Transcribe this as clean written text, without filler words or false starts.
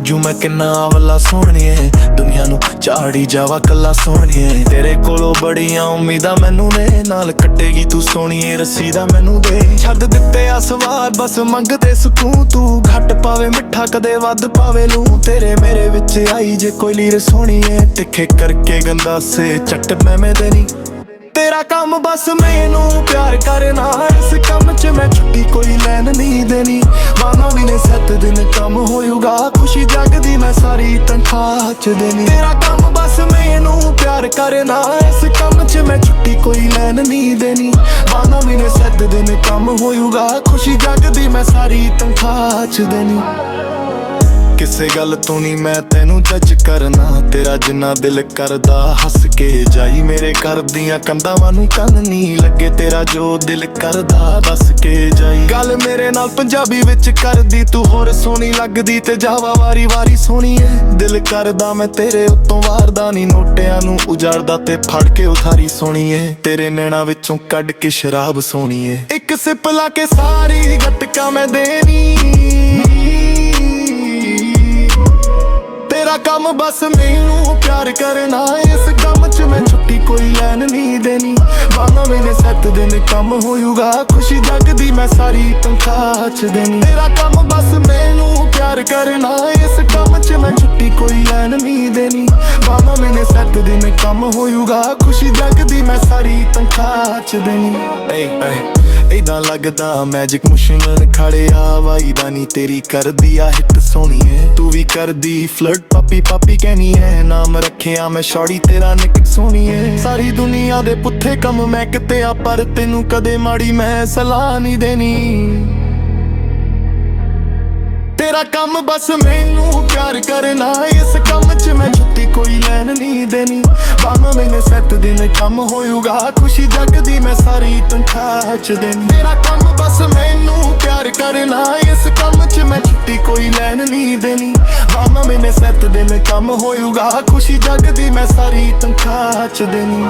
ਜੂ ਮੈਂ ਕਿੰਨਾ ਆਵਲਾ ਸੋਹਣੀਏ, ਦੁਨੀਆ ਨੂੰ ਝਾੜੀ ਜਾਵਾ ਕੱਲਾ ਸੋਹਣੀਏ। ਤੇਰੇ ਕੋਲੋਂ ਬੜੀਆਂ ਉਮੀਦਾਂ ਮੈਨੂੰ ਨੇ, ਨਾਲ ਕੱਟੇਗੀ ਤੂੰ ਸੋਹਣੀਏ ਰੱਸੀ ਦਾ ਮੈਨੂੰ ਦੇ। ਛੱਡ ਦਿੱਤੇ ਆ ਸਵਾਲ ਬਸ ਮੰਗਦੇ ਸਕੂਨ, ਤੂੰ ਘੱਟ ਪਾਵੇ ਮਿੱਠਾ ਕਦੇ ਵੱਧ ਪਾਵੇ ਲੂੰ। ਤੇਰੇ ਮੇਰੇ ਵਿੱਚ ਆਈ ਜੇ ਕੋਈ ਲੀਰ ਸੋਹਣੀਏ, ਤਿੱਖੇ ਕਰਕੇ ਗੰਦਾਸੇ ਚੱਟ ਮੈਂ ਦੇਣੀ। ਤੇਰਾ ਕੰਮ ਬਸ ਮੈਨੂੰ ਪਿਆਰ ਕਰਨਾ, ਇਸ ਕੰਮ 'ਚ ਮੈਂ ਛੁੱਟੀ ਕੋਈ ਲੈਣ ਨਹੀਂ ਦੇਣੀ। ਮਾਨਾ ਵੀ ਨੇ 7 ਦਿਨ ਕੰਮ ਹੋਊਗਾ, ਖੁਸ਼ੀ ਜਗਦੀ ਮੈਂ ਸਾਰੀ ਤਨਖਾਹ 'ਚ ਦੇਣੀ। ਤੇਰਾ ਕੰਮ ਬਸ ਮੈਨੂੰ ਪਿਆਰ ਕਰਨਾ, ਇਸ ਕੰਮ 'ਚ ਮੈਂ ਛੁੱਟੀ ਕੋਈ ਲੈਣ ਨਹੀਂ ਦੇਣੀ। ਮਾਨਾ ਵੀ ਨੇ 7 ਦਿਨ ਕੰਮ ਹੋਊਗਾ, ਖੁਸ਼ੀ ਜਗਦੀ ਮੈਂ ਸਾਰੀ ਤਨਖਾਹ 'ਚ ਦੇਣੀ। ਕਿਸੇ ਗੱਲ ਤੋਂ ਨਹੀਂ ਮੈਂ ਤੈਨੂੰ ਜੱਜ ਕਰਨਾ, ਤੇਰਾ ਜਿੰਨਾ ਦਿਲ ਕਰਦਾ ਹੱਸ ਕੇ ਜਾਈ। ਮੇਰੇ ਘਰ ਦੀਆਂ ਕੰਧਾਂ ਨੂੰ ਕੰਨ ਨਹੀਂ ਲੱਗੇ, ਤੇਰਾ ਜੋ ਦਿਲ ਕਰਦਾ ਦੱਸ ਕੇ ਜਾਈ। ਗੱਲ ਮੇਰੇ ਨਾਲ ਪੰਜਾਬੀ ਵਿੱਚ ਕਰਦੀ, ਤੂੰ ਹੋਰ ਸੋਹਣੀ ਲੱਗਦੀ ਤੇ ਜਾਵਾ ਵਾਰੀ ਵਾਰੀ ਸੋਹਣੀਏ। ਦਿਲ ਕਰਦਾ ਮੈਂ ਤੇਰੇ ਉੱਤੋਂ ਵਾਰਦਾ ਨਹੀਂ, ਨੋਟਿਆਂ ਨੂੰ ਉਜਾੜਦਾ ਤੇ ਫੜ ਕੇ ਉਥਾਰੀ ਸੋਹਣੀਏ। ਤੇਰੇ ਨੈਣਾ ਵਿੱਚੋਂ ਕੱਢ ਕੇ ਸ਼ਰਾਬ ਸੋਹਣੀਏ, ਇੱਕ ਸਿਪ ਲਾ ਕੇ ਸਾਰੀ ਗਟਕਾ ਮੈਂ ਦੇਣੀ। ਤੇਰਾ ਕੰਮ ਬਸ ਮੈਨੂੰ ਪਿਆਰ ਕਰਨਾ, ਇਸ ਕੰਮ 'ਚ ਮੈਂ ਛੁੱਟੀ ਕੋਈ ਲੈਣ ਨਹੀਂ ਦੇਣੀ। ਮਾਨਾ ਮੈਨੇ 7 ਦਿਨ ਕੰਮ ਹੋਊਗਾ, ਖੁਸ਼ੀ ਜਗਦੀ ਮੈਂ ਸਾਰੀ ਤਨਖਾਹ 'ਚ ਦੇਣੀ। ਤੇਰਾ ਕੰਮ ਬਸ ਮੈਨੂੰ ਪਿਆਰ ਕਰਨਾ, ਇਸ ਕੰਮ 'ਚ ਮੈਂ ਛੁੱਟੀ ਕੋਈ ਲੈਣ ਨਹੀਂ ਦੇਣੀ। ਮਾਨਾ ਮੈਨੇ 7 ਦਿਨ ਕੰਮ ਹੋਊਗਾ, ਖੁਸ਼ੀ ਜਗਦੀ ਮੈਂ ਸਾਰੀ ਤਨਖਾਹ 'ਚ ਦੇਣੀ। ਏਦਾਂ ਲੱਗਦਾ ਮੈਜਿਕ ਮਸ਼ੀਨ ਖੜਿਆ ਵਾਈਦਾ ਨੀ, ਤੇਰੀ ਕਰਦੀ ਆ ਹਿੱਟ ਸੋਹਣੀਏ। ਤੂੰ ਵੀ ਕਰਦੀ ਫਲਰਟ ਪਾਪੀ ਪਾਪੀ ਕਹਿਨੀ ਐ, ਨਾਮ ਰੱਖਿਆ ਮੈਂ ਸ਼ੌੜੀ ਤੇਰਾ ਨਿਕ ਸੋਹਣੀਏ। ਸਾਰੀ ਦੁਨੀਆ ਦੇ ਪੁੱਠੇ ਕੰਮ ਮੈਂ ਕਿਤੇ ਆ, ਪਰ ਤੈਨੂੰ ਕਦੇ ਮਾੜੀ ਮੈਂ ਸਲਾਹ ਨਹੀਂ ਦੇਣੀ। ਤੇਰਾ ਕੰਮ ਬਸ ਮੈਨੂੰ ਪਿਆਰ ਕਰਨਾ, ਇਸ ਕੰਮ 'ਚ ਮੈਂ ਛੁੱਟੀ ਕੋਈ ਲੈਣ ਨਹੀਂ ਦੇਣੀ। ਮਾਨਾ ਮੈਨੇ 7 ਦਿਨ ਕੰਮ ਹੋਊਗਾ, ਖੁਸ਼ੀ ਜਗਦੀ ਮੈਂ ਸਾਰੀ ਤਨਖਾਹ 'ਚ ਦੇਣੀ। ਤੇਰਾ ਕੰਮ ਬਸ ਮੈਨੂੰ ਪਿਆਰ ਕਰਨਾ, ਇਸ ਕੰਮ 'ਚ ਮੈਂ ਛੁੱਟੀ ਕੋਈ ਲੈਣ ਨਹੀਂ ਦੇਣੀ। ਮਾਨਾ ਮੈਨੇ 7 ਦਿਨ ਕੰਮ ਹੋਊਗਾ, ਖੁਸ਼ੀ ਜਗਦੀ ਮੈਂ ਸਾਰੀ ਤਨਖਾਹ 'ਚ ਦੇਣੀ।